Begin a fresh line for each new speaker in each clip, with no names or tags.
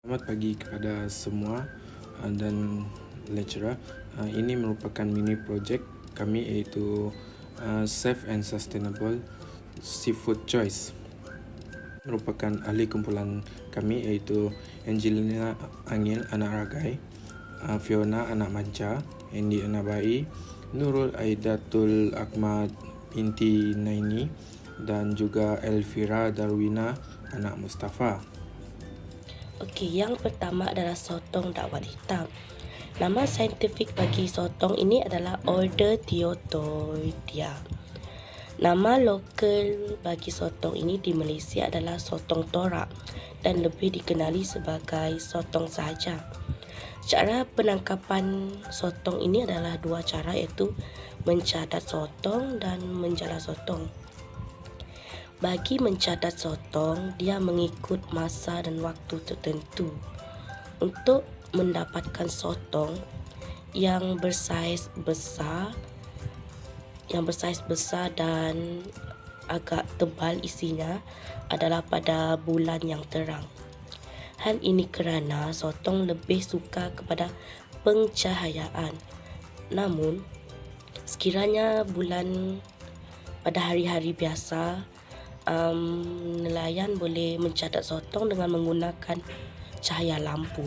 Selamat pagi kepada semua dan lecturer. Ini merupakan mini project kami iaitu Safe and Sustainable Seafood Choice. Merupakan ahli kumpulan kami iaitu Angelina Angil anak Ragai, Fiona anak Manca, Andy anak Bai, Nurul Aidatul Ahmad binti Naini dan juga Elvira Darwina anak Mustafa.
Okey, yang pertama adalah sotong dakwat hitam. Nama saintifik bagi sotong ini adalah Order-Diotoidea. Nama lokal bagi sotong ini di Malaysia adalah sotong torak dan lebih dikenali sebagai sotong sahaja. Cara penangkapan sotong ini adalah dua cara, iaitu mencadat sotong dan menjala sotong. Bagi mencadat sotong, dia mengikut masa dan waktu tertentu. Untuk mendapatkan sotong yang bersaiz besar dan agak tebal isinya adalah pada bulan yang terang. Hal ini kerana sotong lebih suka kepada pencahayaan. Namun, sekiranya bulan pada hari-hari biasa, nelayan boleh mencatat sotong dengan menggunakan cahaya lampu.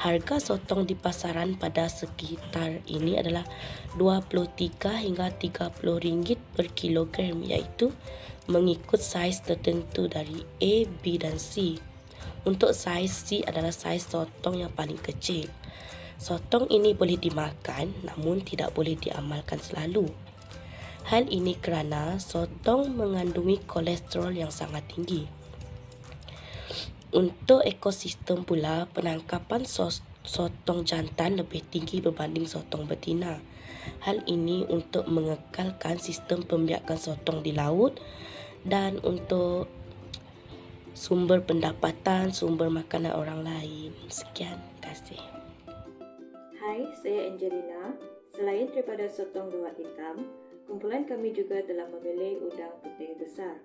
Harga sotong di pasaran pada sekitar ini adalah 23 hingga 30 ringgit per kilogram, iaitu mengikut saiz tertentu dari A, B dan C. Untuk saiz C adalah saiz sotong yang paling kecil. Sotong ini boleh dimakan namun tidak boleh diamalkan selalu. Hal ini kerana sotong mengandungi kolesterol yang sangat tinggi. Untuk ekosistem pula, penangkapan sotong jantan lebih tinggi berbanding sotong betina. Hal ini untuk mengekalkan sistem pembiakan sotong di laut dan untuk sumber pendapatan, sumber makanan orang lain. Sekian, terima kasih.
Hai, saya Angelina. Selain daripada sotong dakwat hitam, kumpulan kami juga telah memilih udang putih besar.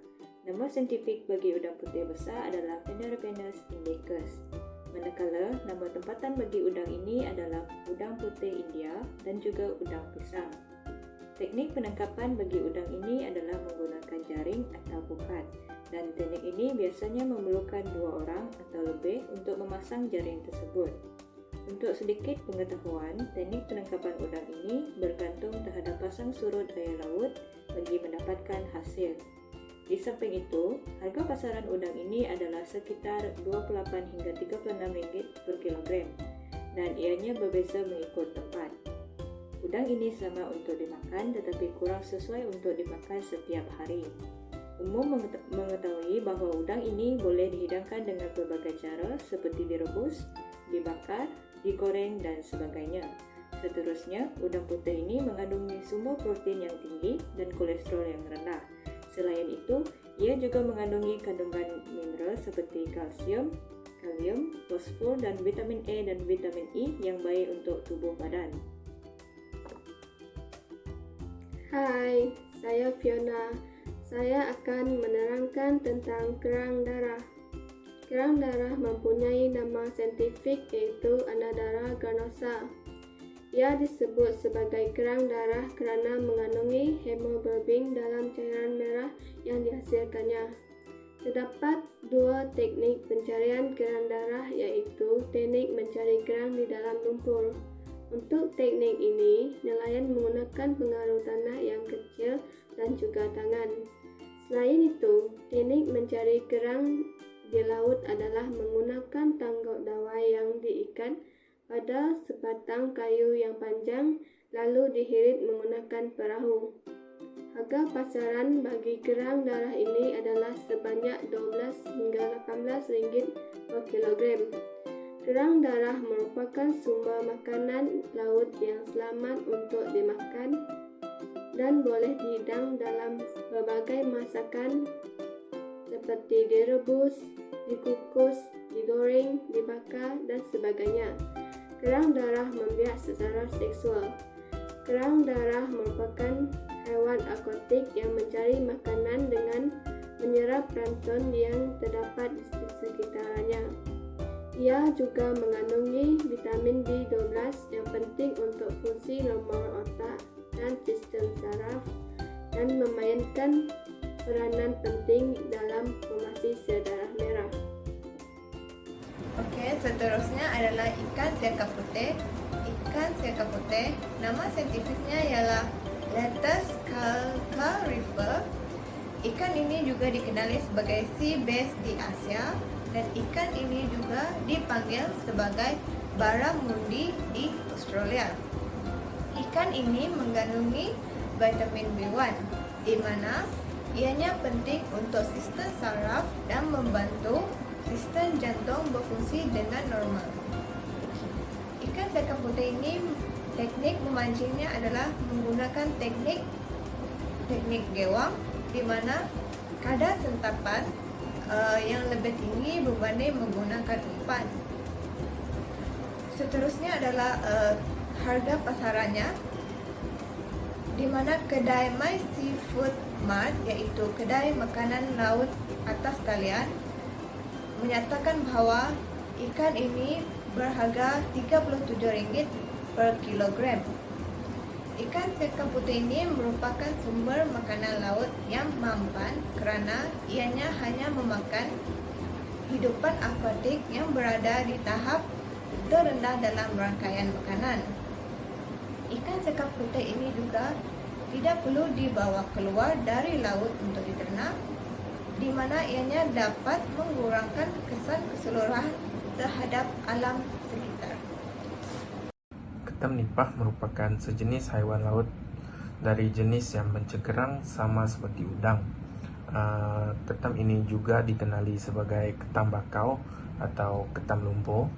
Nama saintifik bagi udang putih besar adalah Phaneropenes indicus. Manakala nama tempatan bagi udang ini adalah udang putih India dan juga udang pisang. Teknik penangkapan bagi udang ini adalah menggunakan jaring atau pukat, dan teknik ini biasanya memerlukan 2 orang atau lebih untuk memasang jaring tersebut. Untuk sedikit pengetahuan, teknik penangkapan udang ini bergantung terhadap pasang surut air laut bagi mendapatkan hasil. Di samping itu, harga pasaran udang ini adalah sekitar 28 hingga 36 ringgit per kilogram dan ianya berbeza mengikut tempat. Udang ini sama untuk dimakan tetapi kurang sesuai untuk dimakan setiap hari. Umum mengetahui bahawa udang ini boleh dihidangkan dengan berbagai cara seperti direbus, dibakar, digoreng dan sebagainya. Seterusnya, udang putih ini mengandungi sumber protein yang tinggi dan kolesterol yang rendah. Selain itu, ia juga mengandungi kandungan mineral seperti kalsium, kalium, fosfor dan vitamin A dan vitamin E yang baik untuk tubuh badan.
Hai, saya Fiona. Saya akan menerangkan tentang kerang darah. Kerang darah mempunyai nama saintifik iaitu Anadara ganosa. Ia disebut sebagai kerang darah kerana mengandungi hemoglobin dalam cairan merah yang dihasilkannya. Terdapat 2 teknik pencarian kerang darah iaitu teknik mencari kerang di dalam lumpur. Untuk teknik ini, nelayan menggunakan pengaruh tanah yang kecil dan juga tangan. Selain itu, teknik mencari kerang di laut adalah menggunakan tanggok dawai yang diikat pada sebatang kayu yang panjang lalu dihirit menggunakan perahu. Harga pasaran bagi kerang darah ini adalah sebanyak 12 hingga 18 ringgit per kilogram. Kerang darah merupakan sumber makanan laut yang selamat untuk dimakan dan boleh dihidang dalam berbagai masakan seperti direbus, dikukus, digoreng, dibakar dan sebagainya. Kerang darah membiak secara seksual. Kerang darah merupakan haiwan akuatik yang mencari makanan dengan menyerap plankton yang terdapat di sekitarnya. Ia juga mengandungi vitamin B12 yang penting untuk fungsi normal otak dan sistem saraf dan memainkan peranan penting dalam formasi sel darah merah.
Okey, seterusnya adalah ikan siaka putih. Ikan siaka putih, nama saintifiknya ialah Letus calcarifer. Ikan ini juga dikenali sebagai sea bass di Asia dan ikan ini juga dipanggil sebagai barramundi di Australia. Ikan ini mengandungi vitamin B1 di mana ianya penting untuk sistem saraf dan membantu sistem jantung berfungsi dengan normal. Ikan siaka putih ini teknik memancingnya adalah menggunakan teknik gewang di mana kadar sentapan yang lebih tinggi berbanding menggunakan umpan. Seterusnya adalah harga pasarannya, di mana kedai My Seafood Mart, iaitu kedai makanan laut atas talian, menyatakan bahawa ikan ini berharga RM37 per kilogram. Ikan siaka putih ini merupakan sumber makanan laut yang mampan kerana ianya hanya memakan hidupan akuatik yang berada di tahap terendah dalam rangkaian makanan. Ikan siaka putih ini juga tidak perlu dibawa keluar dari laut untuk diternak, di mana ianya dapat mengurangkan kesan keseluruhan terhadap alam sekitar.
Ketam nipah merupakan sejenis haiwan laut dari jenis yang mencegerang sama seperti udang. Ketam ini juga dikenali sebagai ketam bakau atau ketam lumpur.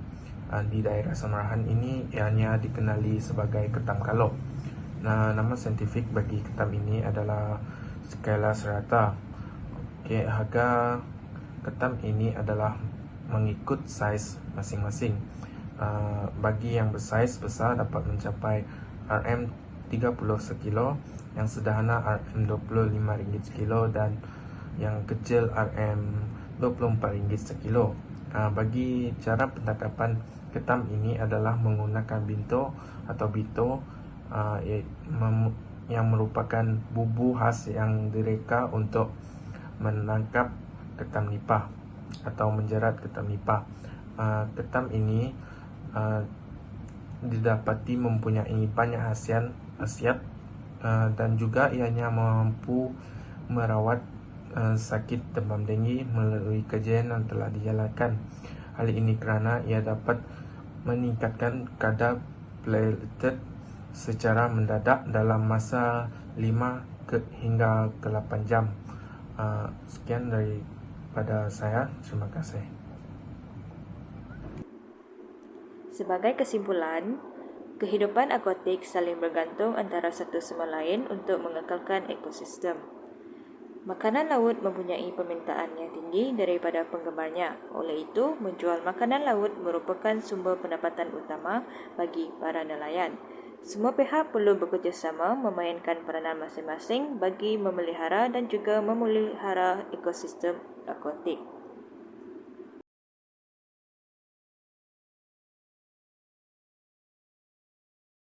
Di daerah Samarahan ini ianya dikenali sebagai ketam kalok. Nama saintifik bagi ketam ini adalah Scala serrata. Harga ketam ini adalah mengikut saiz masing-masing. Bagi yang bersaiz besar dapat mencapai RM30 sekilo, yang sederhana RM25 sekilo dan yang kecil RM24 sekilo. Bagi cara penangkapan ketam ini adalah menggunakan binto atau bito yang merupakan bubu khas yang direka untuk menangkap ketam nipah atau menjerat ketam nipah. Ketam ini didapati mempunyai banyak khasiat dan juga ianya mampu merawat sakit demam denggi melalui kajian yang telah dijalankan. Hal ini kerana ia dapat meningkatkan kadar platelet secara mendadak dalam masa 5 hingga ke 8 jam. Sekian daripada saya. Terima kasih.
Sebagai kesimpulan, kehidupan akuatik saling bergantung antara satu sama lain untuk mengekalkan ekosistem. Makanan laut mempunyai permintaan yang tinggi daripada penggemarnya. Oleh itu, menjual makanan laut merupakan sumber pendapatan utama bagi para nelayan. Semua pihak perlu bekerjasama memainkan peranan masing-masing bagi memelihara dan juga memelihara ekosistem akuatik.